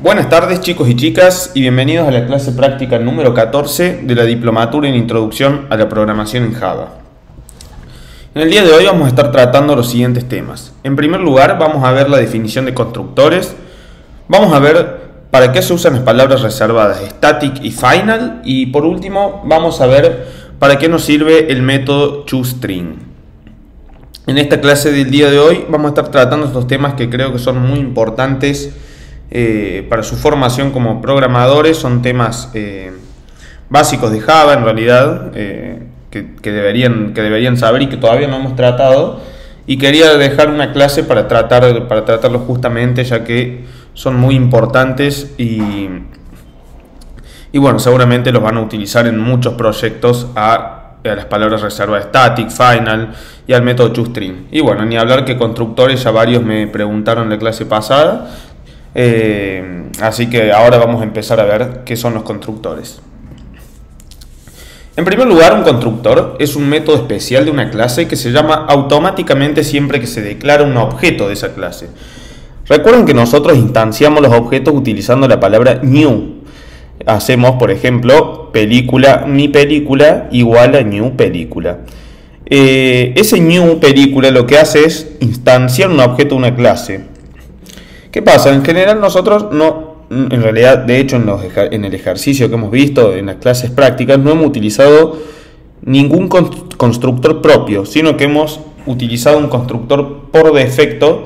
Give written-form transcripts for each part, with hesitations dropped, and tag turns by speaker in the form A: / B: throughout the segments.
A: Buenas tardes chicos y chicas y bienvenidos a la clase práctica número 14 de la Diplomatura en Introducción a la Programación en Java. En el día de hoy vamos a estar tratando los siguientes temas. En primer lugar vamos a ver la definición de constructores, vamos a ver para qué se usan las palabras reservadas static y final y por último vamos a ver para qué nos sirve el método toString. En esta clase del día de hoy vamos a estar tratando estos temas que creo que son muy importantes para su formación como programadores. Son temas básicos de Java en realidad, que deberían saber y que todavía no hemos tratado, y quería dejar una clase para tratarlos justamente, ya que son muy importantes y bueno, seguramente los van a utilizar en muchos proyectos a las palabras reservadas static, final y al método toString. Y bueno, ni hablar que constructores, ya varios me preguntaron en la clase pasada. Así que ahora vamos a empezar a ver qué son los constructores. En primer lugar, un constructor es un método especial de una clase que se llama automáticamente siempre que se declara un objeto de esa clase. Recuerden que nosotros instanciamos los objetos utilizando la palabra new. Hacemos, por ejemplo, película, mi película igual a new película. Ese new película lo que hace es instanciar un objeto de una clase. ¿Qué pasa? En general nosotros en realidad, de hecho en el ejercicio que hemos visto en las clases prácticas, no hemos utilizado ningún constructor propio, sino que hemos utilizado un constructor por defecto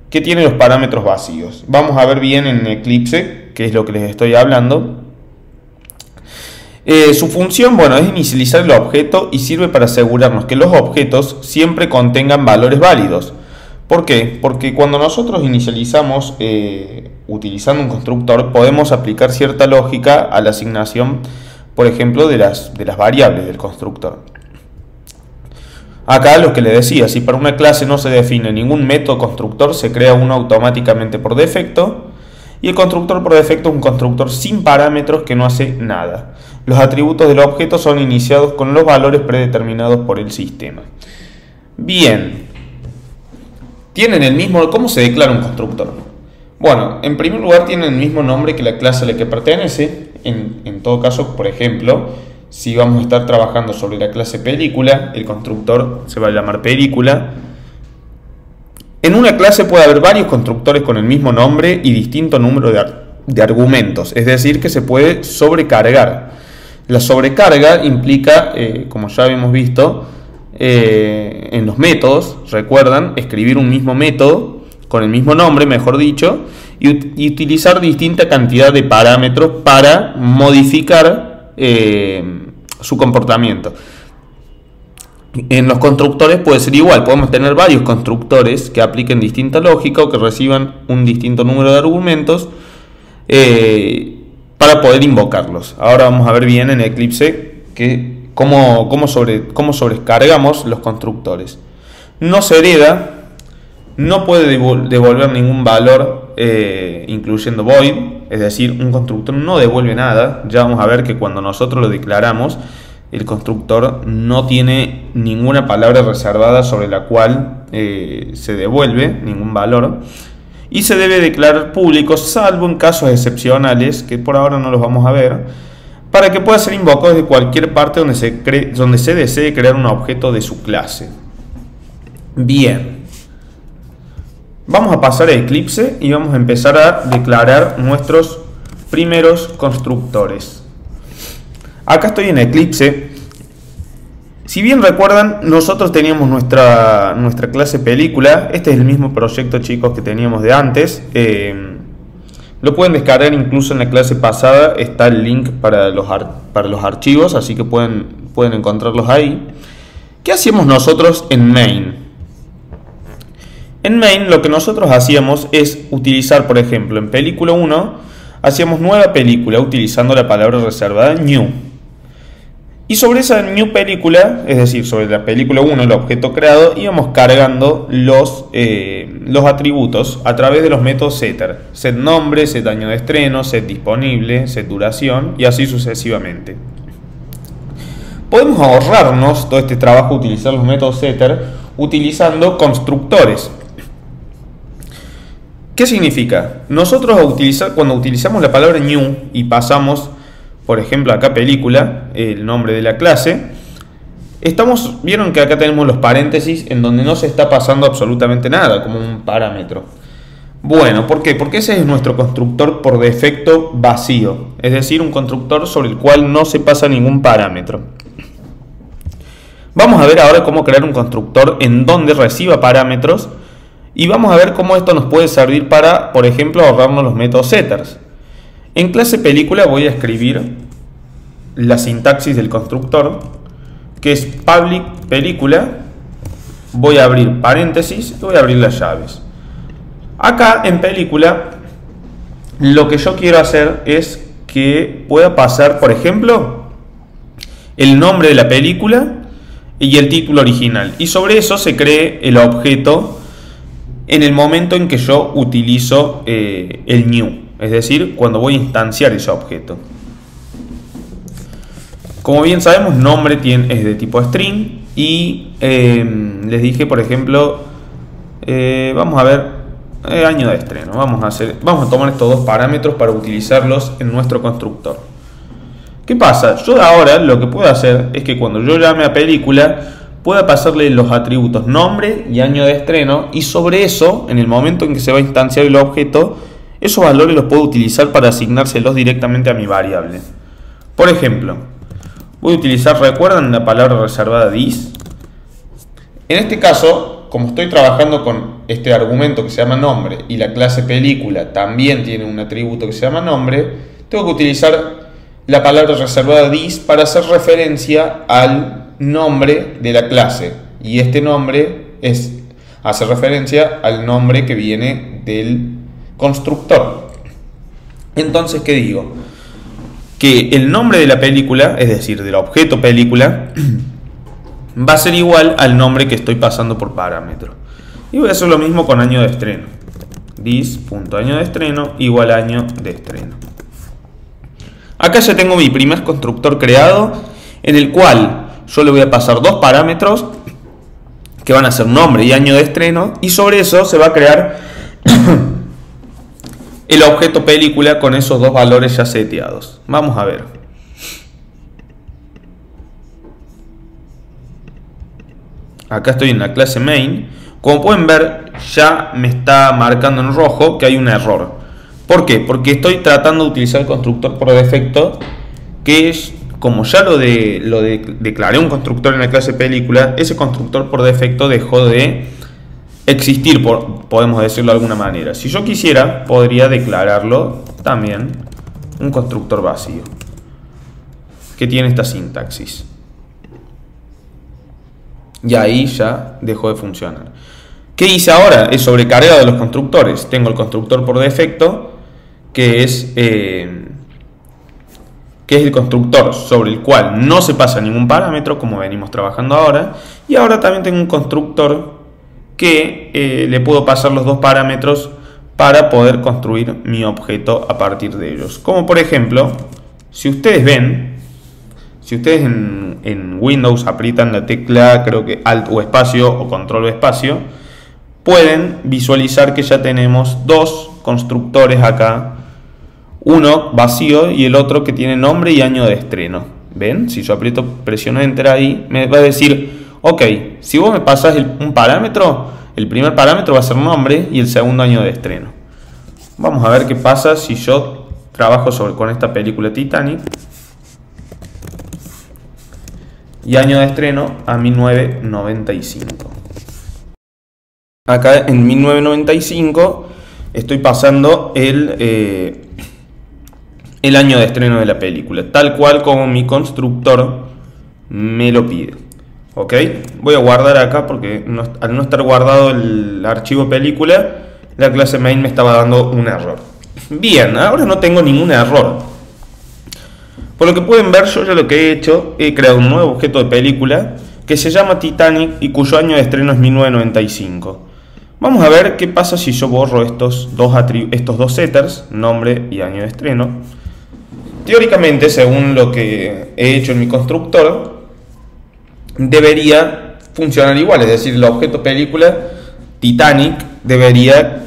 A: que tiene los parámetros vacíos. Vamos a ver bien en Eclipse, que es lo que les estoy hablando. Su función, bueno, es inicializar el objeto y sirve para asegurarnos que los objetos siempre contengan valores válidos. ¿Por qué? Porque cuando nosotros inicializamos utilizando un constructor, podemos aplicar cierta lógica a la asignación, por ejemplo, de las variables del constructor. Acá lo que les decía, si para una clase no se define ningún método constructor, se crea uno automáticamente por defecto, y el constructor por defecto es un constructor sin parámetros que no hace nada. Los atributos del objeto son iniciados con los valores predeterminados por el sistema. Bien. Tienen el mismo. ¿Cómo se declara un constructor? Bueno, en primer lugar tienen el mismo nombre que la clase a la que pertenece. En todo caso, por ejemplo, si vamos a estar trabajando sobre la clase película, el constructor se va a llamar película. En una clase puede haber varios constructores con el mismo nombre y distinto número de argumentos, es decir, que se puede sobrecargar. La sobrecarga implica, como ya habíamos visto, en los métodos, recuerdan, escribir un mismo método con el mismo nombre, mejor dicho, y utilizar distinta cantidad de parámetros para modificar su comportamiento. En los constructores puede ser igual, podemos tener varios constructores que apliquen distinta lógica o que reciban un distinto número de argumentos para poder invocarlos. Ahora vamos a ver bien en Eclipse cómo sobrecargamos los constructores. No se hereda, no puede devolver ningún valor, incluyendo void, es decir, un constructor no devuelve nada. Ya vamos a ver que cuando nosotros lo declaramos, el constructor no tiene ninguna palabra reservada sobre la cual se devuelve ningún valor. Y se debe declarar público, salvo en casos excepcionales, que por ahora no los vamos a ver, para que pueda ser invocado desde cualquier parte donde se desee crear un objeto de su clase. Bien. Vamos a pasar a Eclipse y vamos a empezar a declarar nuestros primeros constructores. Acá estoy en Eclipse. Si bien recuerdan, nosotros teníamos nuestra clase película. Este es el mismo proyecto, chicos, que teníamos de antes. Lo pueden descargar incluso en la clase pasada. Está el link para los archivos, así que pueden encontrarlos ahí. ¿Qué hacíamos nosotros en main? En main lo que nosotros hacíamos es utilizar, por ejemplo, en película 1, hacíamos nueva película utilizando la palabra reservada new. Y sobre esa new película, es decir, sobre la película 1, el objeto creado, íbamos cargando los atributos a través de los métodos setter. Set nombre, set año de estreno, set disponible, set duración y así sucesivamente. Podemos ahorrarnos todo este trabajo de utilizar los métodos setter utilizando constructores. ¿Qué significa? Nosotros cuando utilizamos la palabra new y pasamos, por ejemplo, acá película, el nombre de la clase, vieron que acá tenemos los paréntesis en donde no se está pasando absolutamente nada, como un parámetro. Bueno, ¿por qué? Porque ese es nuestro constructor por defecto vacío, es decir, un constructor sobre el cual no se pasa ningún parámetro. Vamos a ver ahora cómo crear un constructor en donde reciba parámetros y vamos a ver cómo esto nos puede servir para, por ejemplo, ahorrarnos los métodos setters. En clase película voy a escribir la sintaxis del constructor, que es public película, voy a abrir paréntesis y voy a abrir las llaves. Acá en película lo que yo quiero hacer es que pueda pasar, por ejemplo, el nombre de la película y el título original, y sobre eso se cree el objeto en el momento en que yo utilizo el new, es decir, cuando voy a instanciar ese objeto. Como bien sabemos, nombre es de tipo string y les dije, por ejemplo, vamos a ver año de estreno. Vamos a tomar estos dos parámetros para utilizarlos en nuestro constructor. ¿Qué pasa? Yo ahora lo que puedo hacer es que cuando yo llame a película pueda pasarle los atributos nombre y año de estreno, y sobre eso, en el momento en que se va a instanciar el objeto, esos valores los puedo utilizar para asignárselos directamente a mi variable. Por ejemplo, voy a utilizar, ¿recuerdan la palabra reservada this? En este caso, como estoy trabajando con este argumento que se llama nombre y la clase película también tiene un atributo que se llama nombre, tengo que utilizar la palabra reservada this para hacer referencia al nombre de la clase, y este nombre hace referencia al nombre que viene del constructor. Entonces, ¿qué digo? Que el nombre de la película, es decir, del objeto película, va a ser igual al nombre que estoy pasando por parámetro. Y voy a hacer lo mismo con año de estreno. This.año de estreno igual a año de estreno. Acá ya tengo mi primer constructor creado, en el cual yo le voy a pasar dos parámetros que van a ser nombre y año de estreno, y sobre eso se va a crear el objeto película con esos dos valores ya seteados. Vamos a ver. Acá estoy en la clase main. Como pueden ver, ya me está marcando en rojo que hay un error. ¿Por qué? Porque estoy tratando de utilizar el constructor por defecto, que es, como ya declaré un constructor en la clase película, ese constructor por defecto dejó de existir, podemos decirlo de alguna manera. Si yo quisiera, podría declararlo también un constructor vacío, que tiene esta sintaxis. Y ahí ya dejó de funcionar. ¿Qué hice ahora? Es sobrecarga de los constructores. Tengo el constructor por defecto, que es el constructor sobre el cual no se pasa ningún parámetro, como venimos trabajando ahora. Y ahora también tengo un constructor que le puedo pasar los dos parámetros para poder construir mi objeto a partir de ellos. Como por ejemplo, si ustedes ven, si ustedes en Windows aprietan la tecla, creo que Alt o espacio o Control o espacio, pueden visualizar que ya tenemos dos constructores acá, uno vacío y el otro que tiene nombre y año de estreno. ¿Ven? Si yo aprieto, presiono Enter ahí, me va a decir, ok, si vos me pasás un parámetro, el primer parámetro va a ser nombre y el segundo año de estreno. Vamos a ver qué pasa si yo trabajo con esta película Titanic. Y año de estreno a 1995. Acá en 1995 estoy pasando el año de estreno de la película, tal cual como mi constructor me lo pide. ¿Ok? Voy a guardar acá porque al no estar guardado el archivo película, la clase main me estaba dando un error. Bien, ahora no tengo ningún error. Por lo que pueden ver, yo ya lo que he hecho, he creado un nuevo objeto de película que se llama Titanic y cuyo año de estreno es 1995. Vamos a ver qué pasa si yo borro estos dos setters, nombre y año de estreno. Teóricamente, según lo que he hecho en mi constructor, debería funcionar igual, es decir, el objeto película Titanic debería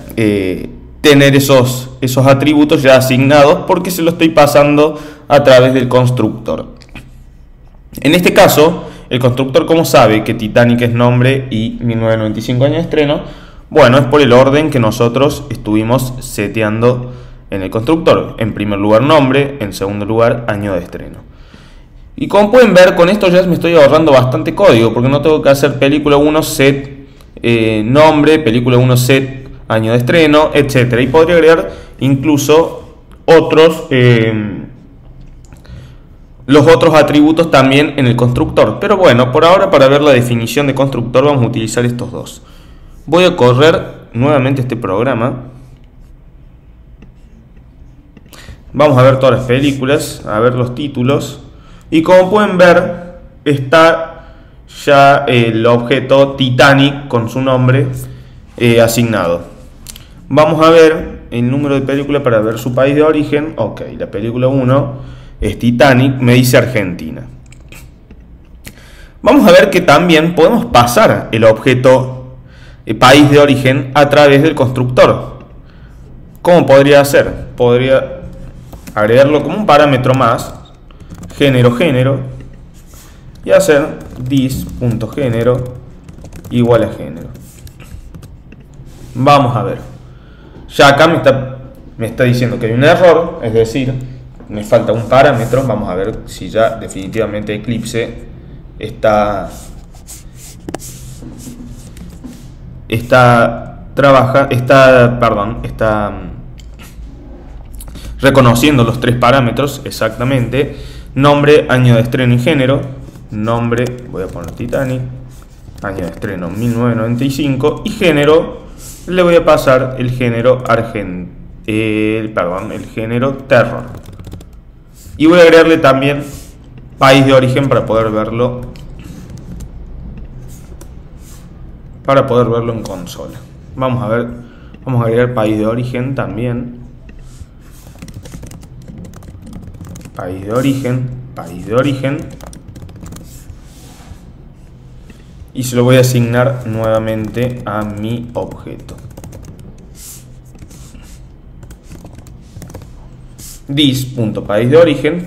A: tener esos atributos ya asignados porque se lo estoy pasando a través del constructor. En este caso, el constructor, ¿cómo sabe que Titanic es nombre y 1995 año de estreno? Bueno, es por el orden que nosotros estuvimos seteando en el constructor. En primer lugar nombre, en segundo lugar año de estreno. Y como pueden ver, con esto ya me estoy ahorrando bastante código, porque no tengo que hacer película 1 set nombre, película 1 set año de estreno, etc. Y podría agregar incluso otros los otros atributos también en el constructor. Pero bueno, por ahora, para ver la definición de constructor, vamos a utilizar estos dos. Voy a correr nuevamente este programa. Vamos a ver todas las películas, a ver los títulos. Y como pueden ver, está ya el objeto Titanic con su nombre asignado. Vamos a ver el número de película para ver su país de origen. Ok, la película 1 es Titanic, me dice Argentina. Vamos a ver que también podemos pasar el objeto país de origen a través del constructor. ¿Cómo podría hacer? Podría agregarlo como un parámetro más, género, y hacer dis.género igual a género. Vamos a ver. Ya acá me está diciendo que hay un error, es decir, me falta un parámetro. Vamos a ver si ya definitivamente Eclipse está reconociendo los tres parámetros exactamente. Nombre, año de estreno y género. Nombre, voy a poner Titanic, año de estreno 1995, y género le voy a pasar el género el género terror. Y voy a agregarle también país de origen para poder verlo en consola. Vamos a ver, vamos a agregar país de origen también. País de origen. Y se lo voy a asignar nuevamente a mi objeto. Dis.país de origen.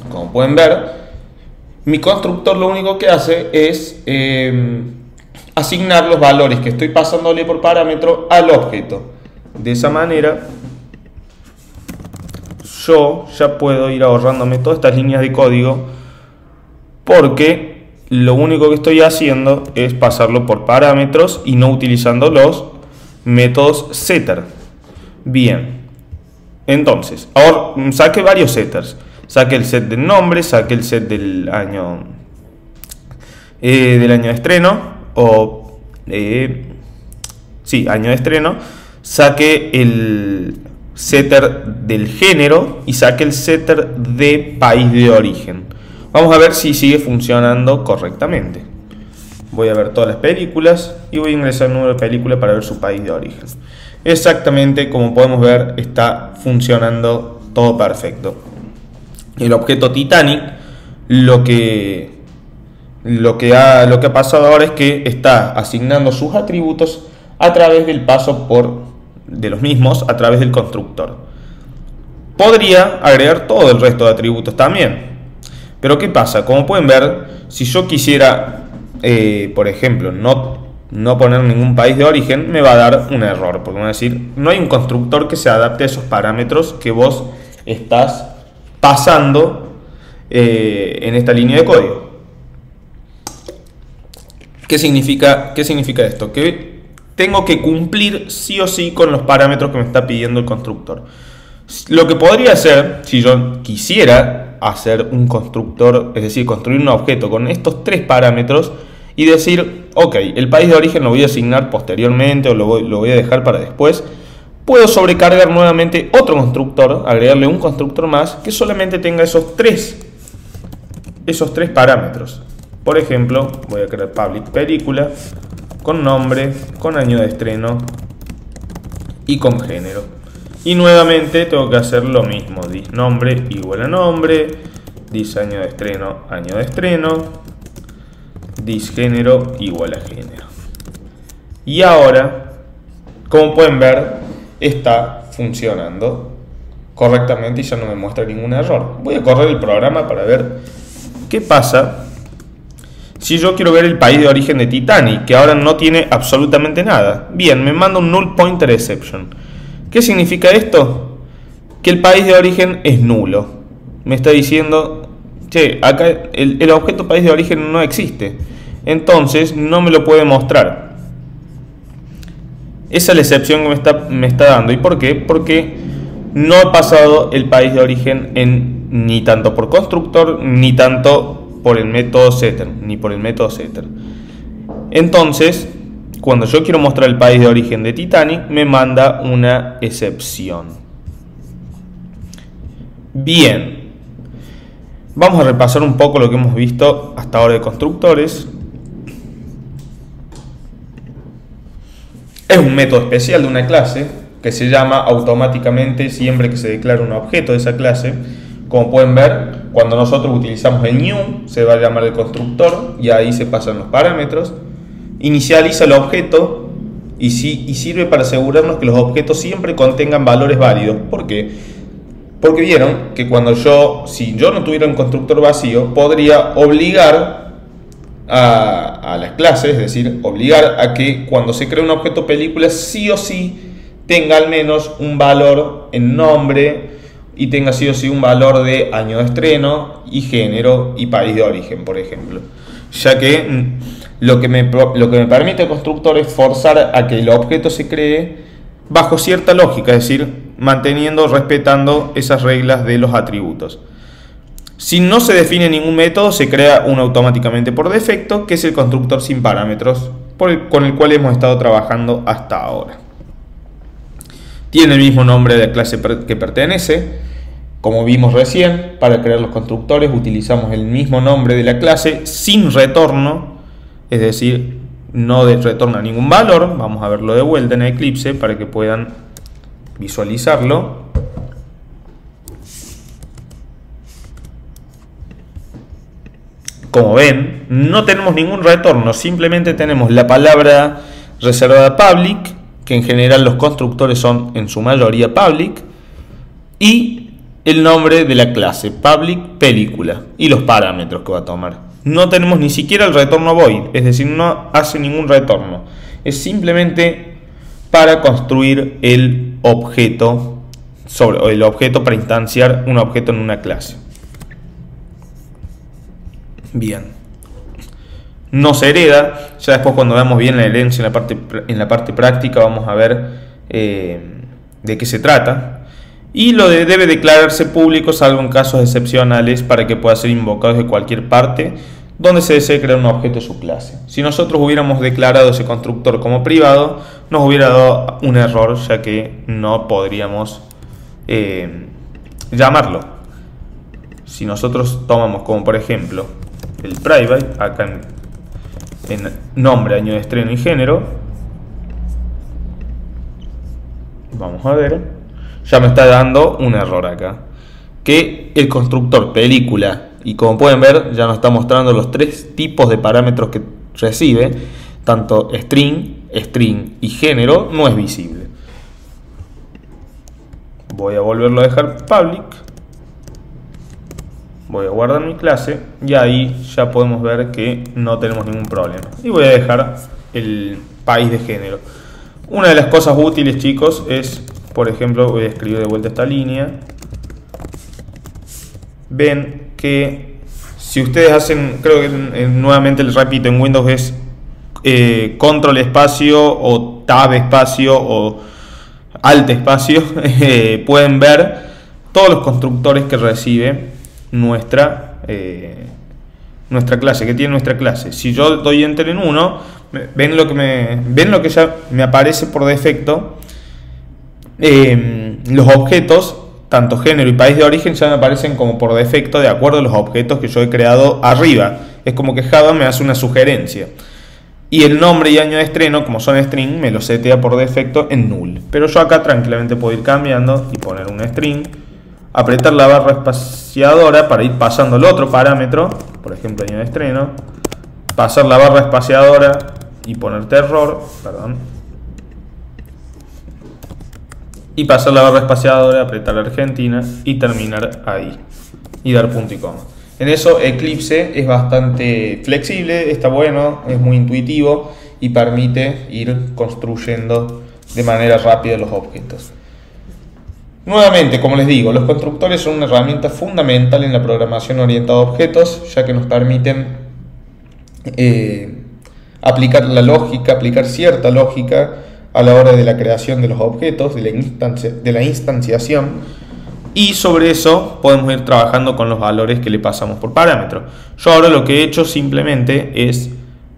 A: Como pueden ver, mi constructor lo único que hace es asignar los valores que estoy pasándole por parámetro al objeto. De esa manera, yo ya puedo ir ahorrándome todas estas líneas de código, porque lo único que estoy haciendo es pasarlo por parámetros y no utilizando los métodos setter. Bien, entonces, ahora saqué varios setters. Saqué el set del nombre, saqué el set del año de estreno, año de estreno. Saqué el setter del género y saqué el setter de país de origen. Vamos a ver si sigue funcionando correctamente. Voy a ver todas las películas y voy a ingresar el número de película para ver su país de origen. Exactamente, como podemos ver, está funcionando todo perfecto. El objeto Titanic, lo que ha pasado ahora es que está asignando sus atributos a través del paso de los mismos a través del constructor. Podría agregar todo el resto de atributos también. Pero ¿qué pasa? Como pueden ver, si yo quisiera, por ejemplo, no poner ningún país de origen, me va a dar un error, porque me va a decir, no hay un constructor que se adapte a esos parámetros que vos estás pasando en esta línea de código. ¿Qué significa esto? Que tengo que cumplir sí o sí con los parámetros que me está pidiendo el constructor. Lo que podría hacer, si yo quisiera hacer un constructor, es decir, construir un objeto con estos tres parámetros y decir, ok, el país de origen lo voy a asignar posteriormente o lo voy a dejar para después, puedo sobrecargar nuevamente otro constructor, agregarle un constructor más que solamente tenga esos tres parámetros. Por ejemplo, voy a crear public película con nombre, con año de estreno y con género. Y nuevamente tengo que hacer lo mismo, dis nombre igual a nombre, dis año de estreno, dis género igual a género. Y ahora, como pueden ver, está funcionando correctamente y ya no me muestra ningún error. Voy a correr el programa para ver qué pasa si yo quiero ver el país de origen de Titanic, que ahora no tiene absolutamente nada. Bien, me manda un null pointer exception. ¿Qué significa esto? Que el país de origen es nulo. Me está diciendo, che, acá el objeto país de origen no existe. Entonces no me lo puede mostrar. Esa es la excepción que me está dando. ¿Y por qué? Porque no he pasado el país de origen ni tanto por constructor, ni tanto por el método setter, ni por el método setter. Entonces, cuando yo quiero mostrar el país de origen de Titanic, me manda una excepción. Bien, vamos a repasar un poco lo que hemos visto hasta ahora de constructores. Es un método especial de una clase que se llama automáticamente siempre que se declara un objeto de esa clase. Como pueden ver, cuando nosotros utilizamos el new, se va a llamar el constructor y ahí se pasan los parámetros. Inicializa el objeto y sirve para asegurarnos que los objetos siempre contengan valores válidos. ¿Por qué? Porque vieron que si yo no tuviera un constructor vacío, podría obligar a las clases, es decir, obligar a que cuando se crea un objeto película sí o sí tenga al menos un valor en nombre y tenga sí o sí un valor de año de estreno y género y país de origen, por ejemplo. Ya que lo que me permite el constructor es forzar a que el objeto se cree bajo cierta lógica, es decir, respetando esas reglas de los atributos. Si no se define ningún método, se crea uno automáticamente por defecto, que es el constructor sin parámetros, con el cual hemos estado trabajando hasta ahora. Tiene el mismo nombre de la clase que pertenece. Como vimos recién, para crear los constructores utilizamos el mismo nombre de la clase sin retorno, es decir, no retorna ningún valor. Vamos a verlo de vuelta en Eclipse para que puedan visualizarlo. Como ven, no tenemos ningún retorno, simplemente tenemos la palabra reservada public, que en general los constructores son en su mayoría public, y el nombre de la clase, public película, y los parámetros que va a tomar. No tenemos ni siquiera el retorno void, es decir, no hace ningún retorno. Es simplemente para construir el objeto, para instanciar un objeto en una clase. Bien. No se hereda. Ya después, cuando veamos bien la herencia en la parte práctica, vamos a ver de qué se trata. Y debe declararse público salvo en casos excepcionales para que pueda ser invocado desde cualquier parte donde se desee crear un objeto de su clase. Si nosotros hubiéramos declarado ese constructor como privado, nos hubiera dado un error, ya que no podríamos llamarlo. Si nosotros tomamos como por ejemplo el private, acá en nombre, año de estreno y género, vamos a ver, ya me está dando un error acá, que el constructor película, y como pueden ver ya nos está mostrando los tres tipos de parámetros que recibe, tanto string y género, no es visible. Voy a volverlo a dejar public, voy a guardar mi clase y ahí ya podemos ver que no tenemos ningún problema. Y voy a dejar el país de género. Una de las cosas útiles, chicos, es, por ejemplo, voy a escribir de vuelta esta línea. Ven que si ustedes hacen, creo que nuevamente les repito, en Windows es control espacio o tab espacio o alt espacio, pueden ver todos los constructores que recibe nuestra clase, que tiene nuestra clase. Si yo doy enter en uno, ven lo que ya me aparece por defecto. Los objetos, tanto género y país de origen, ya me aparecen como por defecto de acuerdo a los objetos que yo he creado arriba. Es como que Java me hace una sugerencia. Y el nombre y año de estreno, como son string, me lo setea por defecto en null. Pero yo acá tranquilamente puedo ir cambiando y poner un string, apretar la barra espaciadora para ir pasando el otro parámetro, por ejemplo año de estreno, pasar la barra espaciadora y poner error, perdón. y pasar la barra espaciadora, apretar la Argentina y terminar ahí y dar punto y coma. En eso Eclipse es bastante flexible, está bueno, es muy intuitivo y permite ir construyendo de manera rápida los objetos. Nuevamente, como les digo, los constructores son una herramienta fundamental en la programación orientada a objetos, ya que nos permiten aplicar la lógica, aplicar cierta lógica a la hora de la creación de los objetos, de la instanciación, y sobre eso podemos ir trabajando con los valores que le pasamos por parámetro. Yo ahora lo que he hecho simplemente es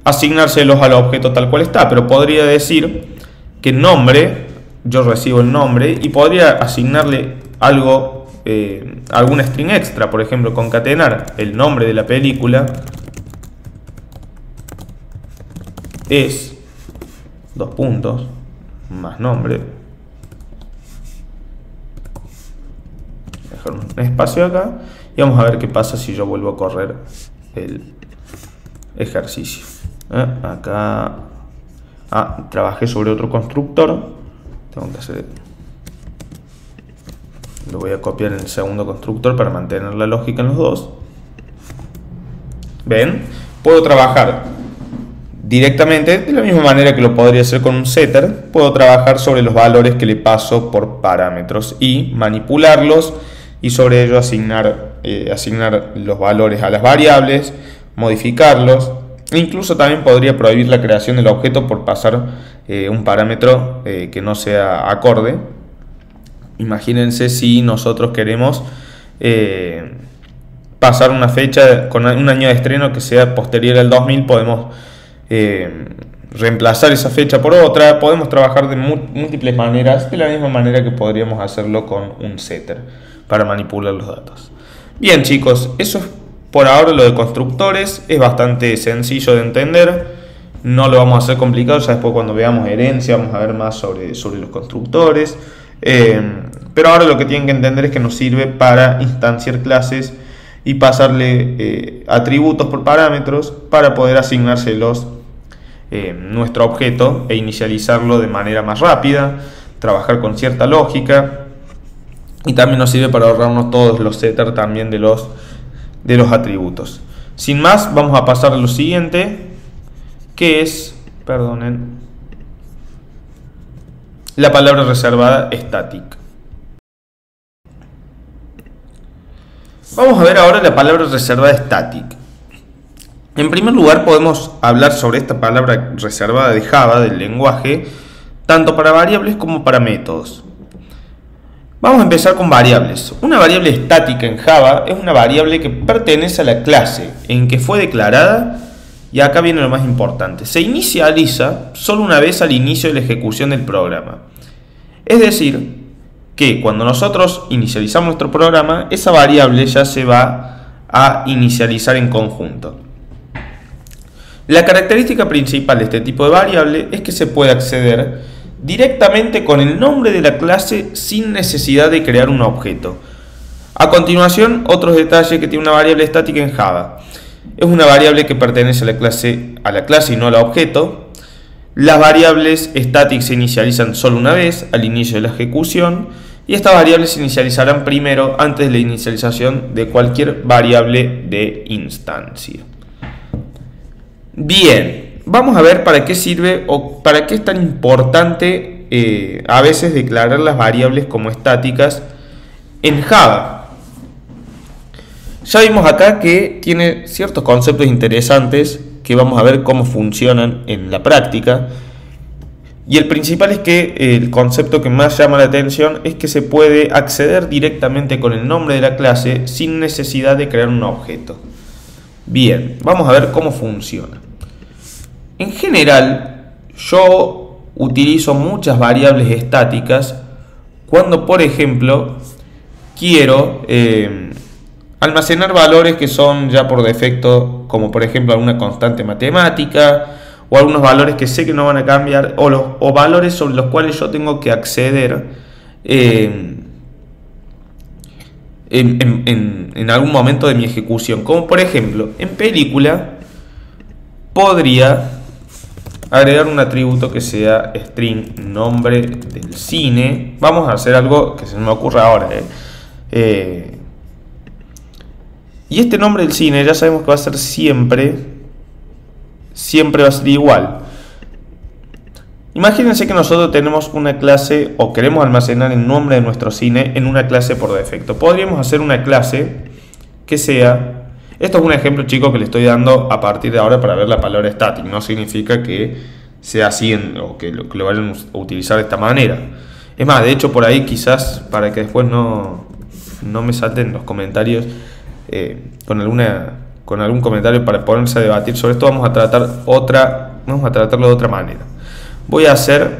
A: asignárselos al objeto tal cual está, pero podría decir que nombre, yo recibo el nombre y podría asignarle algo, alguna string extra, por ejemplo, concatenar el nombre de la película es dos puntos más nombre, dejar un espacio acá y vamos a ver qué pasa si yo vuelvo a correr el ejercicio. Acá trabajé sobre otro constructor, tengo que hacer, lo voy a copiar en el segundo constructor para mantener la lógica en los dos. ¿Ven? Puedo trabajar directamente de la misma manera que lo podría hacer con un setter. Puedo trabajar sobre los valores que le paso por parámetros y manipularlos y sobre ello asignar los valores a las variables, modificarlos. Incluso también podría prohibir la creación del objeto por pasar un parámetro que no sea acorde. Imagínense si nosotros queremos pasar una fecha con un año de estreno que sea posterior al 2000, podemos reemplazar esa fecha por otra. Podemos trabajar de múltiples maneras, de la misma manera que podríamos hacerlo con un setter para manipular los datos. Bien, chicos, eso es por ahora lo de constructores. Es bastante sencillo de entender, no lo vamos a hacer complicado. Ya después, cuando veamos herencia, vamos a ver más sobre los constructores, pero ahora lo que tienen que entender es que nos sirve para instanciar clases y pasarle atributos por parámetros para poder asignárselos nuestro objeto e inicializarlo de manera más rápida, trabajar con cierta lógica, y también nos sirve para ahorrarnos todos los setters también de los atributos. Sin más, vamos a pasar a lo siguiente, que es, la palabra reservada static. Vamos a ver ahora la palabra reservada static. En primer lugar, podemos hablar sobre esta palabra reservada de Java, del lenguaje, tanto para variables como para métodos. Vamos a empezar con variables. Una variable estática en Java es una variable que pertenece a la clase en que fue declarada, y acá viene lo más importante: se inicializa solo una vez al inicio de la ejecución del programa. Es decir, que cuando nosotros inicializamos nuestro programa, esa variable ya se va a inicializar en conjunto. La característica principal de este tipo de variable es que se puede acceder directamente con el nombre de la clase sin necesidad de crear un objeto. A continuación, otros detalles que tiene una variable estática en Java. Es una variable que pertenece a la clase y no al objeto. Las variables static se inicializan solo una vez al inicio de la ejecución, y estas variables se inicializarán primero antes de la inicialización de cualquier variable de instancia. Bien, vamos a ver para qué sirve o para qué es tan importante a veces declarar las variables como estáticas en Java. Ya vimos acá que tiene ciertos conceptos interesantes que vamos a ver cómo funcionan en la práctica. Y el principal es que el concepto que más llama la atención es que se puede acceder directamente con el nombre de la clase sin necesidad de crear un objeto. Bien, vamos a ver cómo funciona. En general, yo utilizo muchas variables estáticas cuando, por ejemplo, quiero almacenar valores que son ya por defecto, como por ejemplo alguna constante matemática, o algunos valores que sé que no van a cambiar, o valores sobre los cuales yo tengo que acceder en algún momento de mi ejecución. Como por ejemplo, en película podría agregar un atributo que sea string nombre del cine. Vamos a hacer algo que se me ocurre ahora. Y este nombre del cine ya sabemos que va a ser siempre va a ser igual. Imagínense que nosotros tenemos una clase o queremos almacenar el nombre de nuestro cine en una clase por defecto. Podríamos hacer una clase que sea... Esto es un ejemplo, chicos, que le estoy dando a partir de ahora para ver la palabra static. No significa que sea así o que lo vayan a utilizar de esta manera. Es más, de hecho, por ahí quizás para que después no me salten los comentarios con algún comentario para ponerse a debatir sobre esto, vamos a tratarlo de otra manera. Voy a hacer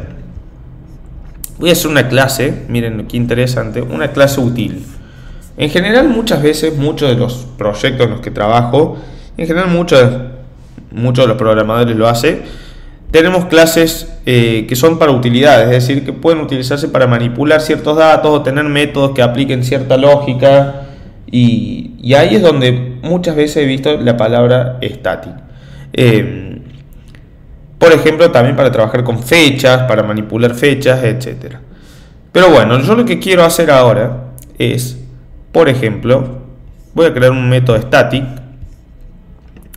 A: una clase, miren qué interesante, una clase útil. En general, muchas veces, muchos de los proyectos en los que trabajo, en general muchos de los programadores lo hacen, tenemos clases que son para utilidades, es decir, que pueden utilizarse para manipular ciertos datos o tener métodos que apliquen cierta lógica, y ahí es donde muchas veces he visto la palabra static. Por ejemplo, también para trabajar con fechas, para manipular fechas, etc. Pero bueno, yo lo que quiero hacer ahora es... Por ejemplo, voy a crear un método static,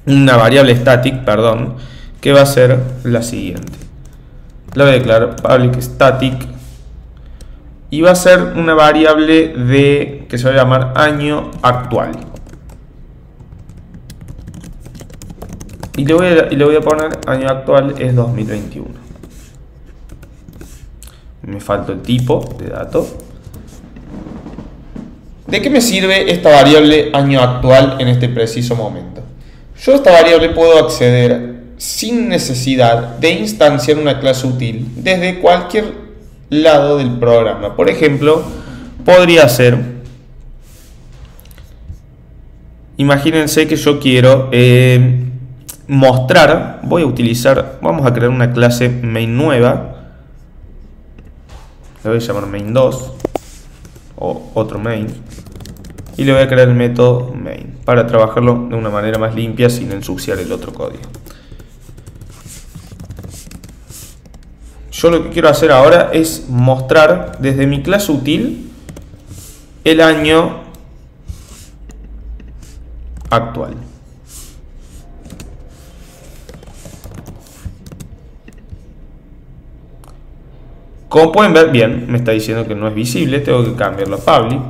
A: una variable static, perdón, que va a ser la siguiente. La voy a declarar public static y va a ser una variable que se va a llamar año actual. Y le voy a poner año actual es 2021. Me falta el tipo de dato. ¿De qué me sirve esta variable año actual en este preciso momento? Yo a esta variable puedo acceder sin necesidad de instanciar una clase útil desde cualquier lado del programa. Por ejemplo, podría ser, imagínense que yo quiero mostrar, vamos a crear una clase main nueva, la voy a llamar main2 o otro main, y le voy a crear el método main para trabajarlo de una manera más limpia sin ensuciar el otro código. Yo lo que quiero hacer ahora es mostrar desde mi clase útil el año actual. Como pueden ver, bien, me está diciendo que no es visible, tengo que cambiarlo a public.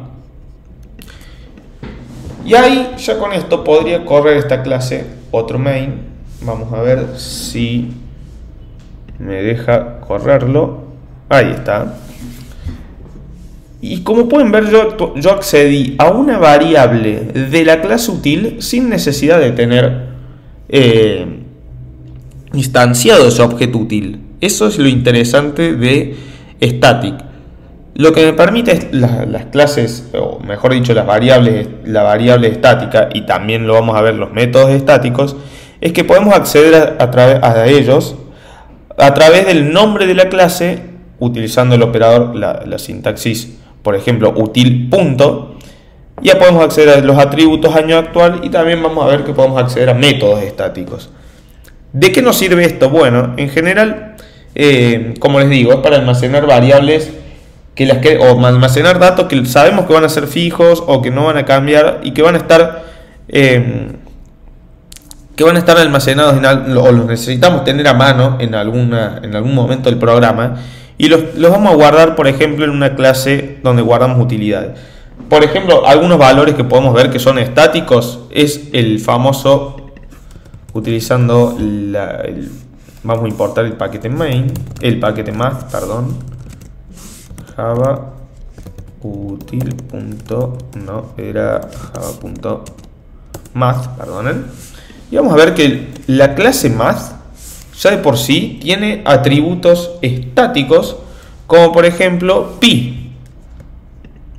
A: Y ahí, ya con esto, podría correr esta clase, otro main. Vamos a ver si me deja correrlo. Ahí está. Y como pueden ver, yo accedí a una variable de la clase útil sin necesidad de tener instanciado ese objeto útil. Eso es lo interesante de static. Lo que me permite es las clases, o mejor dicho, la variable estática, y también lo vamos a ver los métodos estáticos, es que podemos acceder a ellos a través del nombre de la clase, utilizando el operador, la sintaxis, por ejemplo, util punto. Ya podemos acceder a los atributos año actual y también vamos a ver que podemos acceder a métodos estáticos. ¿De qué nos sirve esto? Bueno, en general, como les digo, es para almacenar variables o almacenar datos que sabemos que van a ser fijos o que no van a cambiar y que van a estar almacenados o los necesitamos tener a mano en algún momento del programa, y los vamos a guardar, por ejemplo, en una clase donde guardamos utilidades. Por ejemplo, algunos valores que podemos ver que son estáticos es el famoso, utilizando vamos a importar el paquete math, java util java.math, perdonen. Y vamos a ver que la clase math ya de por sí tiene atributos estáticos, como por ejemplo pi.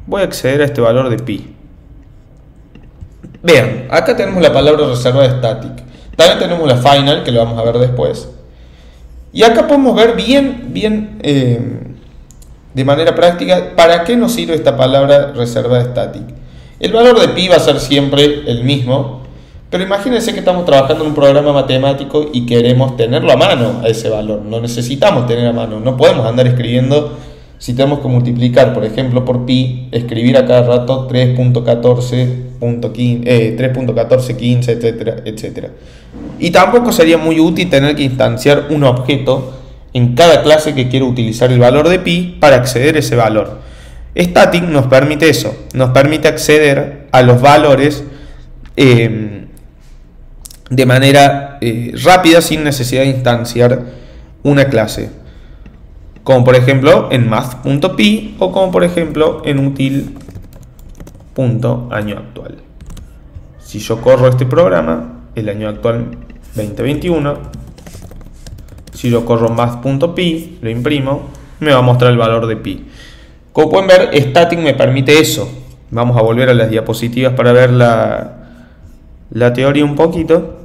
A: Voy a acceder a este valor de pi. Vean, acá tenemos la palabra reserva de static. También tenemos la final, que lo vamos a ver después. Y acá podemos ver bien de manera práctica para qué nos sirve esta palabra reserva de static. El valor de pi va a ser siempre el mismo,
B: Pero imagínense que estamos trabajando en un programa matemático y queremos tenerlo a mano a ese valor. No necesitamos tener a mano, no podemos andar escribiendo. Si tenemos que multiplicar, por ejemplo, por pi, escribir a cada rato 3.1415, etcétera, etcétera. Y tampoco sería muy útil tener que instanciar un objeto en cada clase que quiera utilizar el valor de pi para acceder a ese valor. Static nos permite eso, nos permite acceder a los valores de manera rápida sin necesidad de instanciar una clase. Como por ejemplo en math.pi o como por ejemplo en util.añoactual. Si yo corro este programa, el año actual 2021, si yo corro math.pi, lo imprimo, me va a mostrar el valor de pi. Como pueden ver, Static me permite eso. Vamos a volver a las diapositivas para ver la teoría un poquito.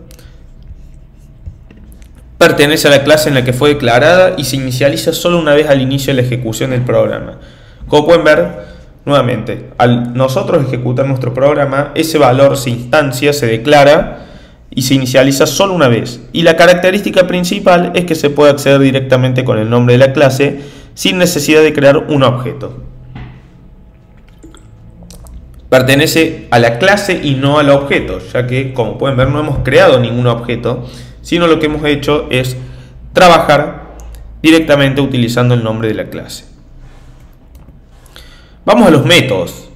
B: Pertenece a la clase en la que fue declarada y se inicializa solo una vez al inicio de la ejecución del programa. Como pueden ver, nuevamente, al nosotros ejecutar nuestro programa, ese valor se instancia, se declara y se inicializa solo una vez. Y la característica principal es que se puede acceder directamente con el nombre de la clase sin necesidad de crear un objeto. Pertenece a la clase y no al objeto, ya que, como pueden ver, no hemos creado ningún objeto, sino lo que hemos hecho es trabajar directamente utilizando el nombre de la clase. Vamos a los métodos.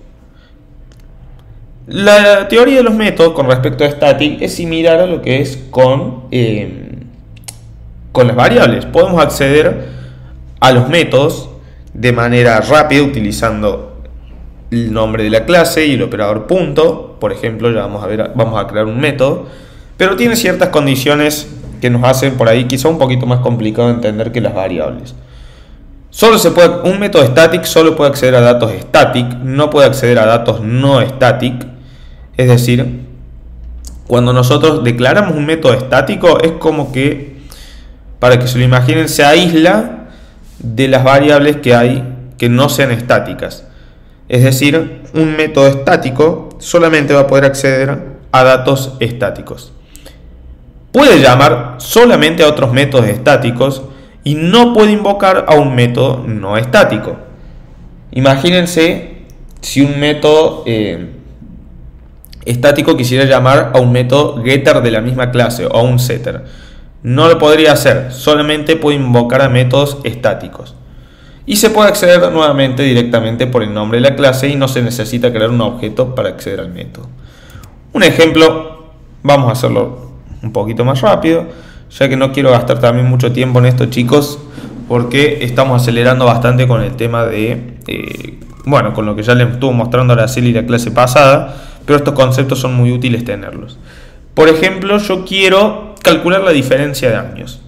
B: La teoría de los métodos con respecto a static es similar a lo que es con las variables. Podemos acceder a los métodos de manera rápida utilizando el nombre de la clase y el operador punto. Por ejemplo, ya vamos a crear un método. Pero tiene ciertas condiciones que nos hacen por ahí quizá un poquito más complicado de entender que las variables. Un método static solo puede acceder a datos static, no puede acceder a datos no static. Es decir, cuando nosotros declaramos un método estático es como que, para que se lo imaginen, se aísla de las variables que hay que no sean estáticas. Es decir, un método estático solamente va a poder acceder a datos estáticos. Puede llamar solamente a otros métodos estáticos y no puede invocar a un método no estático. Imagínense si un método estático quisiera llamar a un método getter de la misma clase o a un setter. No lo podría hacer, solamente puede invocar a métodos estáticos. Y se puede acceder nuevamente directamente por el nombre de la clase y no se necesita crear un objeto para acceder al método. Un ejemplo, vamos a hacerlo un poquito más rápido, ya que no quiero gastar también mucho tiempo en esto, chicos, porque estamos acelerando bastante con el tema de, con lo que ya les estuvo mostrando Araceli la clase pasada, pero estos conceptos son muy útiles tenerlos. Por ejemplo, yo quiero calcular la diferencia de años.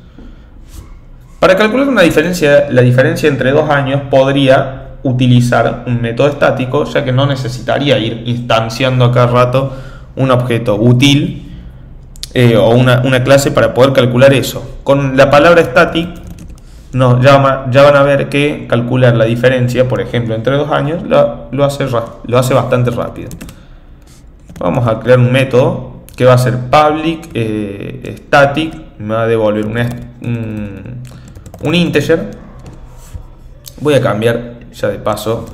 B: Para calcular la diferencia entre dos años podría utilizar un método estático, ya que no necesitaría ir instanciando a cada rato un objeto útil o una clase para poder calcular eso. Con la palabra static ya van a ver que calcular la diferencia, por ejemplo, entre dos años lo hace bastante rápido. Vamos a crear un método que va a ser public static, me va a devolver un integer. Voy a cambiar ya de paso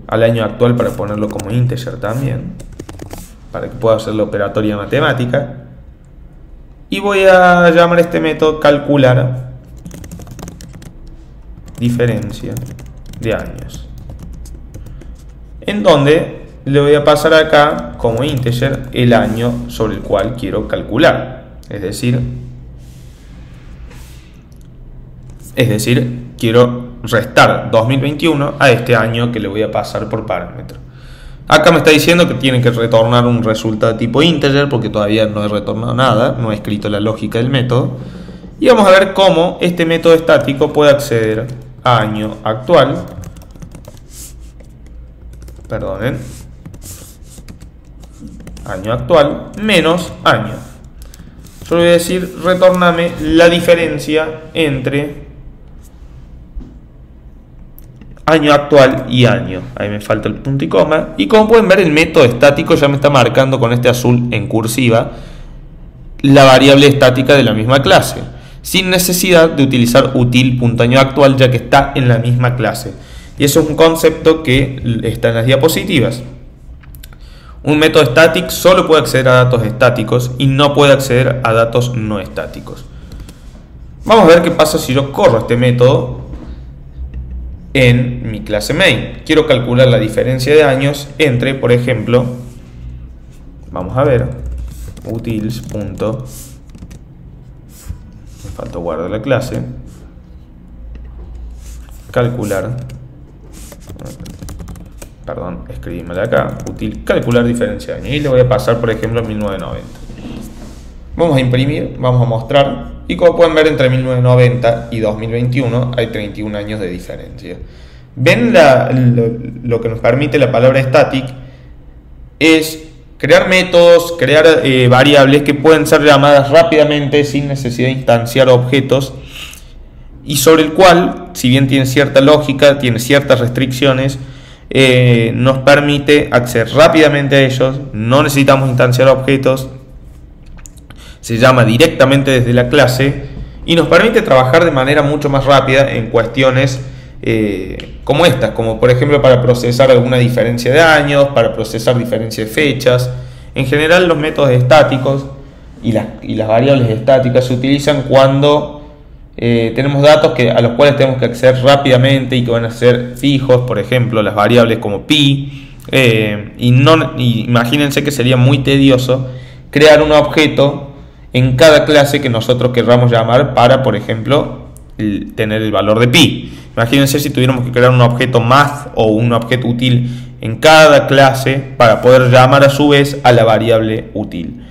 B: al año actual para ponerlo como integer también, para que pueda hacer la operatoria matemática. Y voy a llamar a este método calcular diferencia de años, en donde le voy a pasar acá como integer el año sobre el cual quiero calcular. Es decir, quiero restar 2021 a este año que le voy a pasar por parámetro. Acá me está diciendo que tiene que retornar un resultado tipo integer porque todavía no he retornado nada, no he escrito la lógica del método. Y vamos a ver cómo este método estático puede acceder a año actual. Perdonen. Año actual menos año. Yo le voy a decir, retórname la diferencia entre año actual y año. Ahí me falta el punto y coma. Y como pueden ver, el método estático ya me está marcando con este azul en cursiva la variable estática de la misma clase, sin necesidad de utilizar util.año actual, ya que está en la misma clase. Y eso es un concepto que está en las diapositivas. Un método static solo puede acceder a datos estáticos y no puede acceder a datos no estáticos. Vamos a ver qué pasa si yo corro este método en mi clase main. Quiero calcular la diferencia de años entre, por ejemplo, vamos a ver, utils. Me falta guardar la clase. Calcular. Perdón, escribímela acá. Útil, calcular diferencia de años. Y le voy a pasar, por ejemplo, 1990. Vamos a imprimir, vamos a mostrar. Y como pueden ver, entre 1990 y 2021 hay 31 años de diferencia. ¿Ven lo que nos permite la palabra static? Es crear métodos, crear variables que pueden ser llamadas rápidamente sin necesidad de instanciar objetos, y sobre el cual, si bien tiene cierta lógica, tiene ciertas restricciones, nos permite acceder rápidamente a ellos. No necesitamos instanciar objetos, se llama directamente desde la clase y nos permite trabajar de manera mucho más rápida en cuestiones como estas, como por ejemplo para procesar alguna diferencia de años, para procesar diferencia de fechas. En general, los métodos estáticos y las variables estáticas se utilizan cuando tenemos datos a los cuales tenemos que acceder rápidamente y que van a ser fijos, por ejemplo las variables como pi, y imagínense que sería muy tedioso crear un objeto en cada clase que nosotros querramos llamar para, por ejemplo, tener el valor de pi. Imagínense si tuviéramos que crear un objeto math o un objeto útil en cada clase para poder llamar a su vez a la variable útil.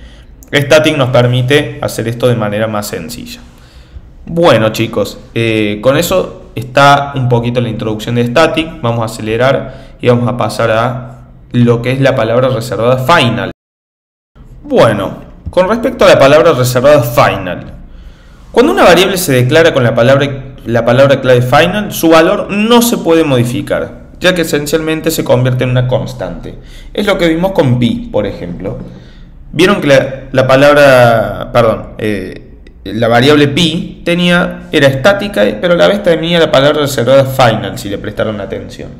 B: Static nos permite hacer esto de manera más sencilla. Bueno, chicos, con eso está un poquito la introducción de static. Vamos a acelerar y vamos a pasar a lo que es la palabra reservada final. Bueno, con respecto a la palabra reservada final, cuando una variable se declara con la palabra clave final, su valor no se puede modificar, ya que esencialmente se convierte en una constante. Es lo que vimos con pi, por ejemplo. Vieron que la variable pi era estática, pero a la vez tenía la palabra reservada final, si le prestaron atención.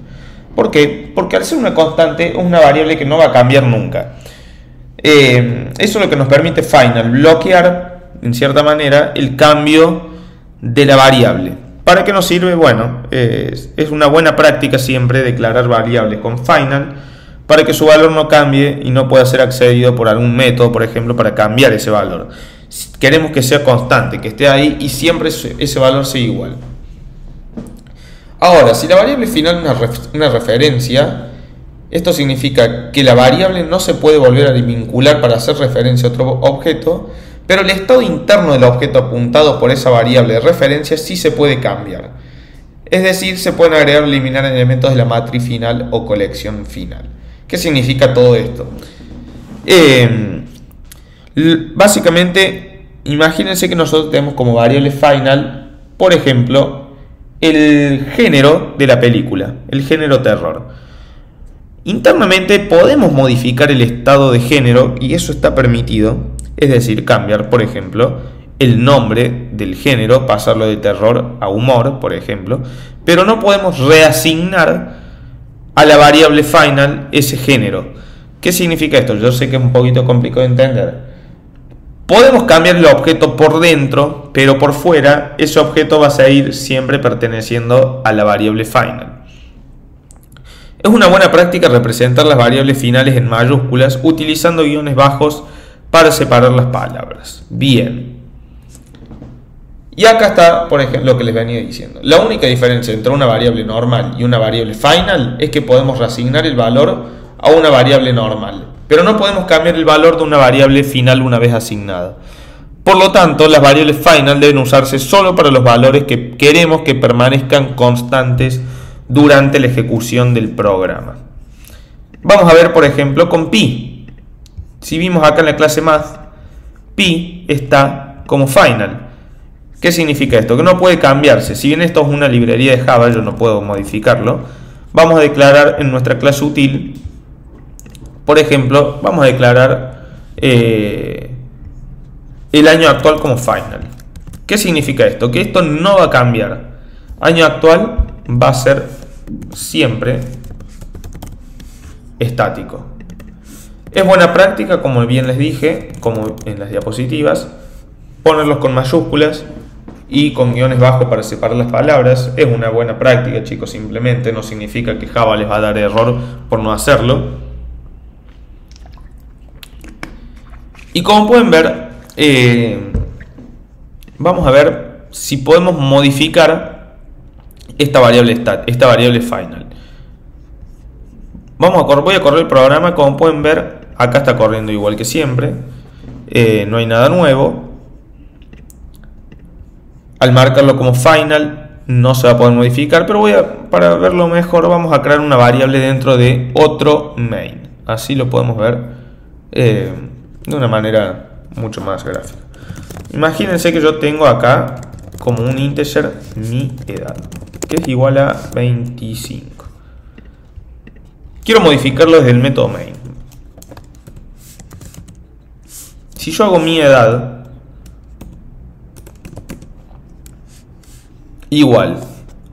B: ¿Por qué? Porque al ser una constante es una variable que no va a cambiar nunca. Eso es lo que nos permite final, bloquear en cierta manera el cambio de la variable. ¿Para qué nos sirve? Bueno, es una buena práctica siempre declarar variables con final para que su valor no cambie y no pueda ser accedido por algún método, por ejemplo, para cambiar ese valor. Queremos que sea constante, que esté ahí y siempre ese valor sea igual. Ahora, si la variable final es una referencia, esto significa que la variable no se puede volver a vincular para hacer referencia a otro objeto, pero el estado interno del objeto apuntado por esa variable de referencia sí se puede cambiar. Es decir, se pueden agregar o eliminar elementos de la matriz final o colección final. ¿Qué significa todo esto? Básicamente, imagínense que nosotros tenemos como variable final, por ejemplo, el género de la película, el género terror. Internamente podemos modificar el estado de género y eso está permitido, es decir, cambiar, por ejemplo, el nombre del género, pasarlo de terror a humor, por ejemplo, pero no podemos reasignar a la variable final ese género. ¿Qué significa esto? Yo sé que es un poquito complicado de entender. Podemos cambiar el objeto por dentro, pero por fuera ese objeto va a seguir siempre perteneciendo a la variable final. Es una buena práctica representar las variables finales en mayúsculas utilizando guiones bajos para separar las palabras. Bien. Y acá está, por ejemplo, lo que les venía diciendo. La única diferencia entre una variable normal y una variable final es que podemos reasignar el valor a una variable normal, pero no podemos cambiar el valor de una variable final una vez asignada. Por lo tanto, las variables final deben usarse solo para los valores que queremos que permanezcan constantes durante la ejecución del programa. Vamos a ver, por ejemplo, con pi. Si vimos acá en la clase math, pi está como final. ¿Qué significa esto? Que no puede cambiarse. Si bien esto es una librería de Java, yo no puedo modificarlo. Vamos a declarar en nuestra clase útil, por ejemplo, vamos a declarar el año actual como final. ¿Qué significa esto? Que esto no va a cambiar. Año actual va a ser siempre estático. Es buena práctica, como bien les dije, como en las diapositivas, ponerlos con mayúsculas y con guiones bajos para separar las palabras. Es una buena práctica, chicos, simplemente no significa que Java les va a dar error por no hacerlo. Y como pueden ver, vamos a ver si podemos modificar esta variable final. Voy a correr el programa. Como pueden ver, acá está corriendo igual que siempre, no hay nada nuevo. Al marcarlo como final no se va a poder modificar, pero para verlo mejor, vamos a crear una variable dentro de otro main. Así lo podemos ver de una manera mucho más gráfica. Imagínense que yo tengo acá como un integer mi edad, que es igual a 25. Quiero modificarlo desde el método main. Si yo hago mi edad igual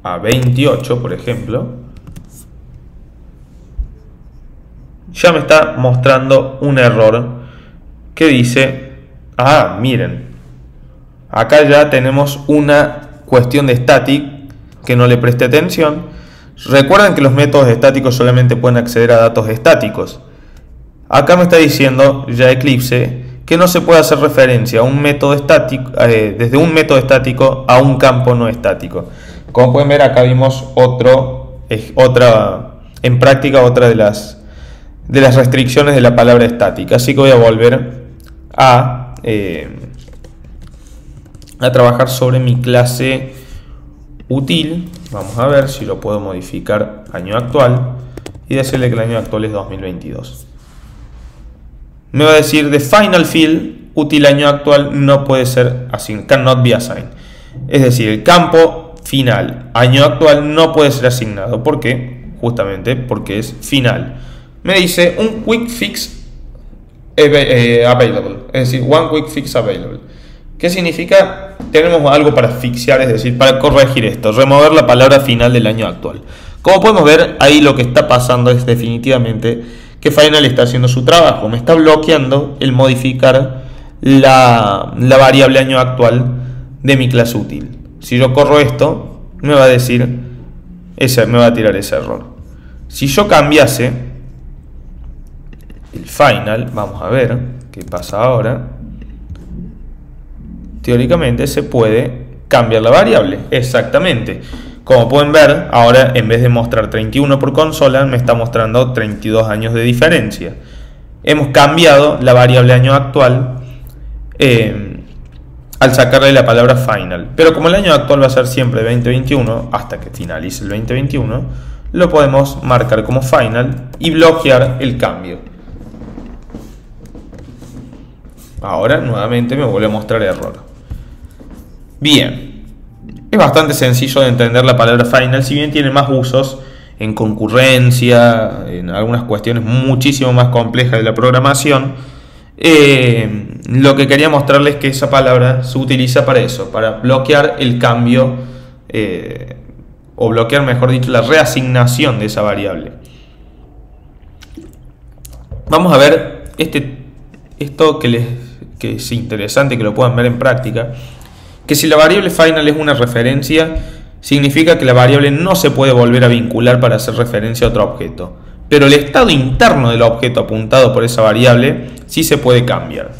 B: a 28, por ejemplo, ya me está mostrando un error que dice, miren, acá ya tenemos una cuestión de static que no le presté atención. Recuerden que los métodos estáticos solamente pueden acceder a datos estáticos. Acá me está diciendo ya Eclipse que no se puede hacer referencia a un método estático, desde un método estático a un campo no estático. Como pueden ver, acá vimos en práctica otra de las restricciones de la palabra estática. Así que voy a volver a trabajar sobre mi clase útil. Vamos a ver si lo puedo modificar año actual y decirle que el año actual es 2022. Me va a decir de final field útil año actual no puede ser assigned, cannot be assigned. Es decir, el campo final año actual no puede ser asignado. ¿Por qué? Justamente porque es final. Me dice un quick fix available, es decir, one quick fix available. ¿Qué significa? Tenemos algo para fixear, es decir, para corregir esto, remover la palabra final del año actual. Como podemos ver, ahí lo que está pasando es definitivamente que final está haciendo su trabajo. Me está bloqueando el modificar la variable año actual de mi clase útil. Si yo corro esto, me va a decir, me va a tirar ese error. Si yo cambiase el final, vamos a ver qué pasa ahora. Teóricamente se puede cambiar la variable, exactamente. Como pueden ver, ahora en vez de mostrar 31 por consola, me está mostrando 32 años de diferencia. Hemos cambiado la variable año actual al sacarle la palabra final. Pero como el año actual va a ser siempre 2021, hasta que finalice el 2021, lo podemos marcar como final y bloquear el cambio. Ahora nuevamente me vuelve a mostrar error. Bien. Es bastante sencillo de entender la palabra final, si bien tiene más usos en concurrencia, en algunas cuestiones muchísimo más complejas de la programación. Lo que quería mostrarles es que esa palabra se utiliza para eso, para bloquear el cambio, o bloquear, mejor dicho, la reasignación de esa variable. Vamos a ver esto que es interesante, que lo puedan ver en práctica. Que si la variable final es una referencia, significa que la variable no se puede volver a vincular para hacer referencia a otro objeto. Pero el estado interno del objeto apuntado por esa variable sí se puede cambiar.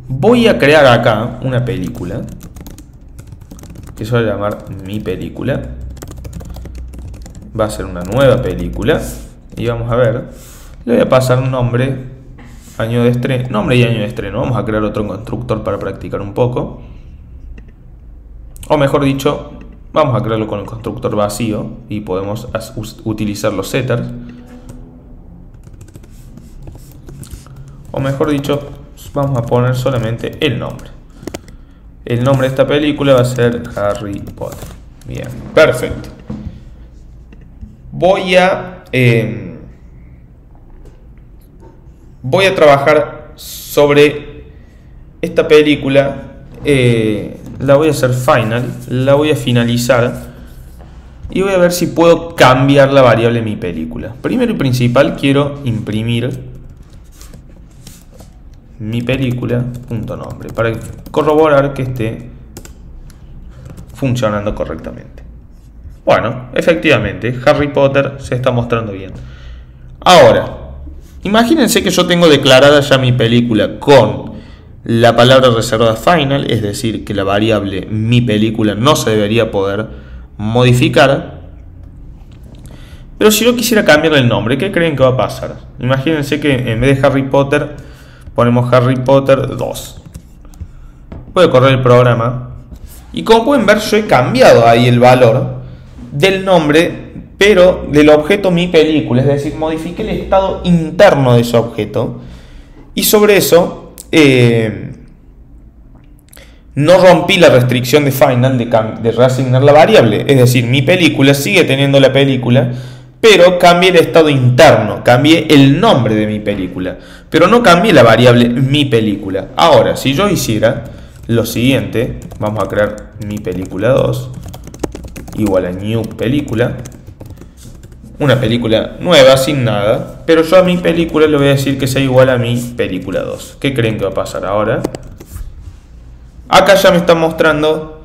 B: Voy a crear acá una película, que se va a llamar mi película. Va a ser una nueva película. Y vamos a ver, le voy a pasar un nombre. Nombre y año de estreno. Vamos a crear otro constructor para practicar un poco. O mejor dicho, vamos a crearlo con el constructor vacío y podemos utilizar los setters. O mejor dicho, vamos a poner solamente el nombre. el nombre de esta película va a ser Harry Potter. Bien, perfecto. Voy a trabajar sobre esta película. La voy a hacer final, la voy a finalizar y voy a ver si puedo cambiar la variable de mi película. Primero y principal, quiero imprimir mi película .nombre para corroborar que esté funcionando correctamente. Bueno, efectivamente, Harry Potter se está mostrando bien. Ahora, imagínense que yo tengo declarada ya mi película con la palabra reservada final, es decir, que la variable mi película no se debería poder modificar. Pero si yo quisiera cambiar el nombre, ¿qué creen que va a pasar? Imagínense que en vez de Harry Potter ponemos Harry Potter 2. Voy a correr el programa y como pueden ver yo he cambiado ahí el valor del nombre, pero del objeto mi película, es decir, modifiqué el estado interno de ese objeto y sobre eso no rompí la restricción de final de reasignar la variable, es decir, mi película sigue teniendo la película, pero cambié el estado interno, cambié el nombre de mi película, pero no cambié la variable mi película. Ahora, si yo hiciera lo siguiente, vamos a crear mi película 2 igual a new película, una película nueva sin nada, pero yo a mi película le voy a decir que sea igual a mi película 2. ¿Qué creen que va a pasar ahora? Acá ya me está mostrando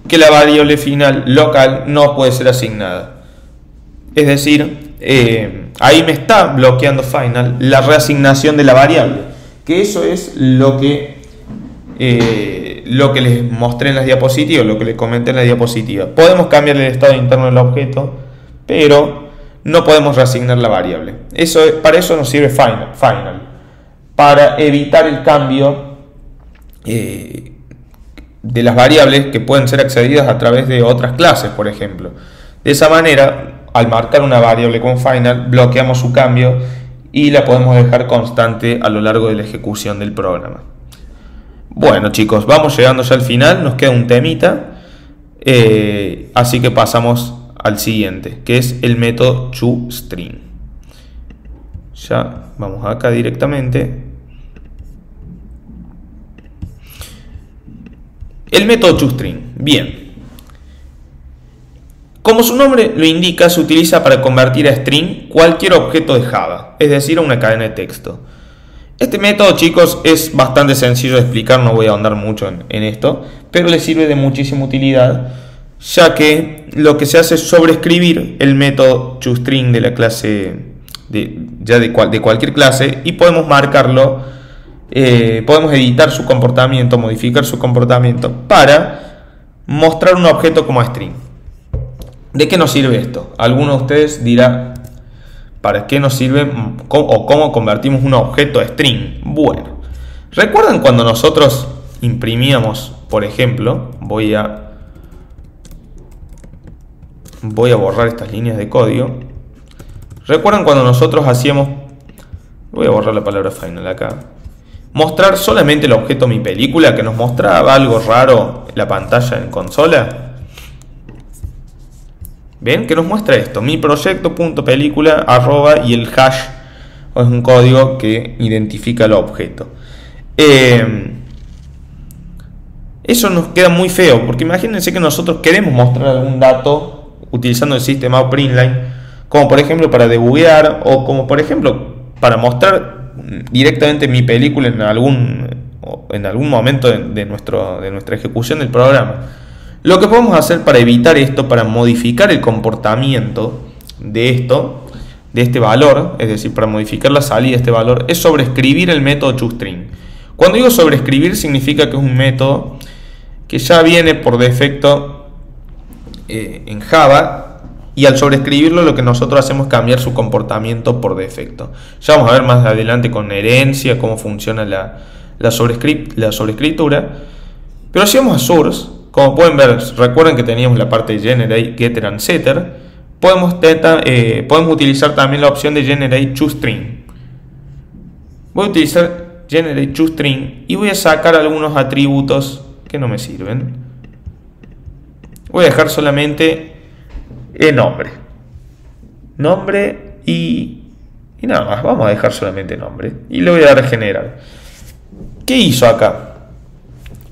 B: que la variable final local no puede ser asignada. Es decir, ahí me está bloqueando final la reasignación de la variable. Que eso es lo que les mostré en las diapositivas, lo que les comenté en la diapositiva. Podemos cambiar el estado interno del objeto, pero no podemos reasignar la variable. Para eso nos sirve final. Para evitar el cambio de las variables que pueden ser accedidas a través de otras clases, por ejemplo. De esa manera, al marcar una variable con final, bloqueamos su cambio y la podemos dejar constante a lo largo de la ejecución del programa. Bueno chicos, vamos llegando ya al final, nos queda un temita, así que pasamos al siguiente, que es el método toString. Ya vamos acá directamente. El método toString, bien. Como su nombre lo indica, se utiliza para convertir a string cualquier objeto de Java, es decir, a una cadena de texto. Este método, chicos, es bastante sencillo de explicar, no voy a ahondar mucho en esto, pero le sirve de muchísima utilidad, ya que lo que se hace es sobreescribir el método toString de la clase, de cualquier clase, y podemos marcarlo, podemos editar su comportamiento, modificar su comportamiento para mostrar un objeto como string. ¿De qué nos sirve esto? Alguno de ustedes dirá, ¿para qué nos sirve o cómo convertimos un objeto a string? Bueno, ¿recuerdan cuando nosotros imprimíamos, por ejemplo, voy a borrar estas líneas de código? ¿Recuerdan cuando nosotros hacíamos, voy a borrar la palabra final acá, mostrar solamente el objeto mi película, que nos mostraba algo raro en la pantalla en consola? ¿Ven? Que nos muestra esto, mi proyecto.película @ y el hash es un código que identifica el objeto. Eso nos queda muy feo, porque imagínense que nosotros queremos mostrar algún dato utilizando el sistema Printline, como por ejemplo para debuguear, o como por ejemplo para mostrar directamente mi película en algún momento de nuestra ejecución del programa. Lo que podemos hacer para evitar esto, para modificar el comportamiento de este valor, es decir, para modificar la salida de este valor, es sobreescribir el método toString. Cuando digo sobreescribir, significa que es un método que ya viene por defecto en Java, y al sobreescribirlo lo que nosotros hacemos es cambiar su comportamiento por defecto. Ya vamos a ver más adelante con herencia cómo funciona la sobreescritura. Pero si vamos a source, como pueden ver, recuerden que teníamos la parte de generate, getter and setter. Podemos utilizar también la opción de generate toString. Voy a utilizar generate toString y voy a sacar algunos atributos que no me sirven. Voy a dejar solamente el nombre. Nombre y nada más. Vamos a dejar solamente nombre. Y le voy a dar a generar. ¿Qué hizo acá?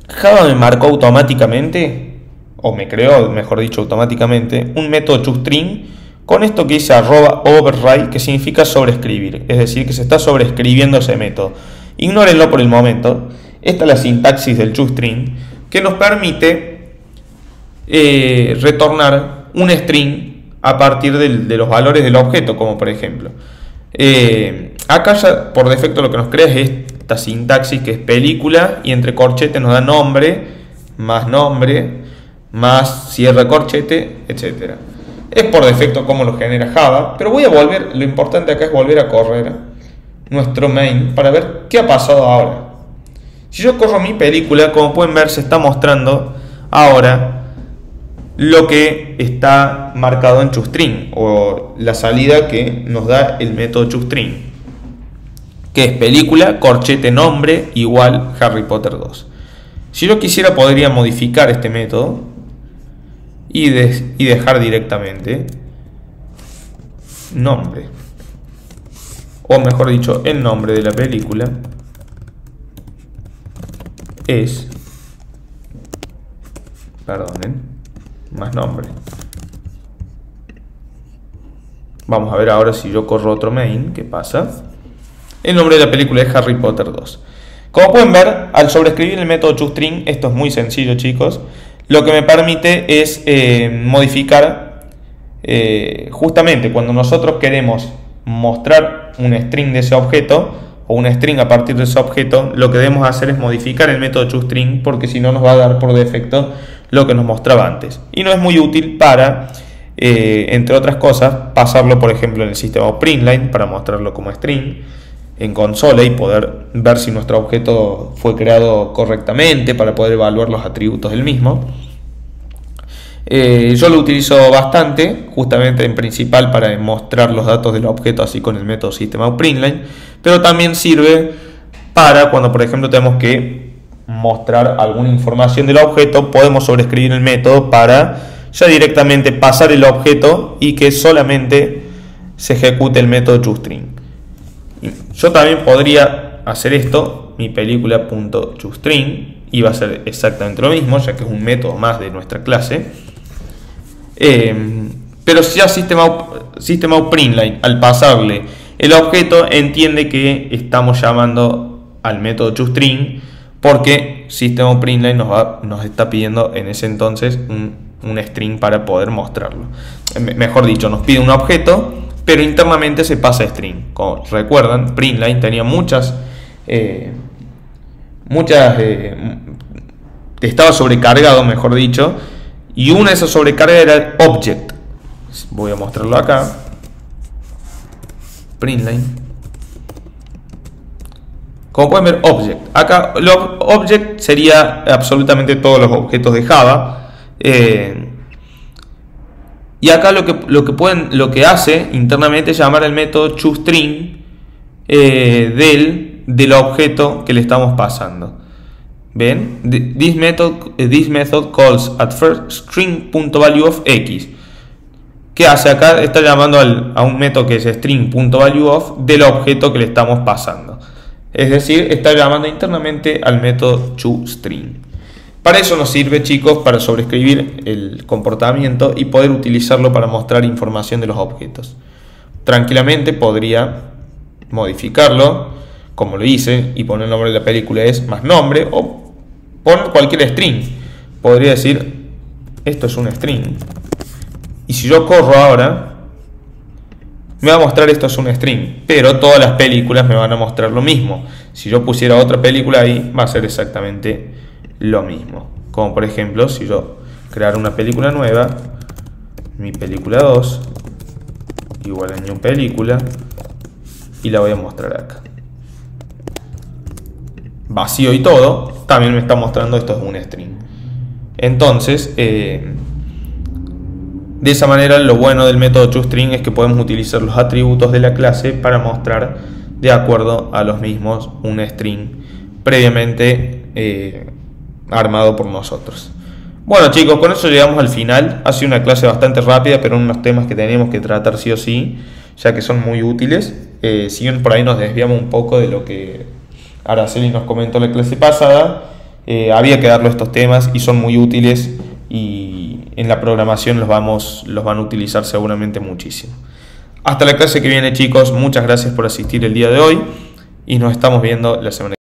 B: Java me marcó automáticamente, o me creó, mejor dicho, automáticamente, un método toString con esto que dice @override, que significa sobreescribir. Es decir, que se está sobreescribiendo ese método. Ignórenlo por el momento. Esta es la sintaxis del toString, que nos permite retornar un string a partir de los valores del objeto, como por ejemplo. Acá ya por defecto lo que nos crea es esta sintaxis, que es película, y entre corchetes nos da nombre, más cierre corchete, etc. Es por defecto como lo genera Java, pero voy a volver, lo importante acá es volver a correr nuestro main para ver qué ha pasado ahora. Si yo corro mi película, como pueden ver, se está mostrando ahora lo que está marcado en toString, o la salida que nos da el método toString, que es película, corchete, nombre, igual Harry Potter 2. Si yo quisiera, podría modificar este método y dejar directamente nombre, o mejor dicho, el nombre de la película es, más nombre. Vamos a ver ahora si yo corro otro main, ¿qué pasa? El nombre de la película es Harry Potter 2. Como pueden ver, al sobreescribir el método toString, esto es muy sencillo, chicos, lo que me permite es modificar, justamente cuando nosotros queremos mostrar un string de ese objeto, o un string a partir de ese objeto, lo que debemos hacer es modificar el método toString, porque si no nos va a dar por defecto lo que nos mostraba antes. Y no es muy útil para, entre otras cosas, pasarlo por ejemplo en el sistema println para mostrarlo como string en consola y poder ver si nuestro objeto fue creado correctamente, para poder evaluar los atributos del mismo. Yo lo utilizo bastante, justamente en principal para mostrar los datos del objeto, así con el método system.out.println, pero también sirve para cuando por ejemplo tenemos que mostrar alguna información del objeto, podemos sobreescribir el método para ya directamente pasar el objeto y que solamente se ejecute el método toString. Yo también podría hacer esto, mi película.toString, y va a ser exactamente lo mismo, ya que es un método más de nuestra clase. Pero si ya system.out.println, al pasarle el objeto, entiende que estamos llamando al método toString, porque system.out.println nos está pidiendo en ese entonces un string para poder mostrarlo. Mejor dicho, nos pide un objeto, pero internamente se pasa a string. Como recuerdan, println tenía estaba sobrecargado, mejor dicho, y una de esas sobrecargas era el object. Voy a mostrarlo acá. Println. Como pueden ver, object. Acá el object sería absolutamente todos los objetos de Java. Y acá lo que hace internamente es llamar el método toString del objeto que le estamos pasando. ¿Ven? This method calls at first string.value of x. ¿Qué hace acá? Está llamando a un método que es string.valueOf del objeto que le estamos pasando. Es decir, está llamando internamente al método toString. Para eso nos sirve, chicos, para sobreescribir el comportamiento y poder utilizarlo para mostrar información de los objetos. Tranquilamente podría modificarlo, como lo hice, y poner el nombre de la película es más nombre, o poner cualquier string. Podría decir, esto es un string. Y si yo corro ahora, me va a mostrar esto es un string, pero todas las películas me van a mostrar lo mismo. Si yo pusiera otra película ahí, va a ser exactamente lo mismo. Como por ejemplo, si yo creara una película nueva, mi película 2, igual a new película, y la voy a mostrar acá. Vacío y todo, también me está mostrando esto es un string. Entonces, de esa manera, lo bueno del método toString es que podemos utilizar los atributos de la clase para mostrar de acuerdo a los mismos un string previamente armado por nosotros. Bueno chicos, con eso llegamos al final. Ha sido una clase bastante rápida, pero unos temas que tenemos que tratar sí o sí, ya que son muy útiles. Si bien por ahí nos desviamos un poco de lo que Araceli nos comentó en la clase pasada, había que darle estos temas y son muy útiles, y en la programación los van a utilizar seguramente muchísimo. Hasta la clase que viene chicos, muchas gracias por asistir el día de hoy y nos estamos viendo la semana que viene.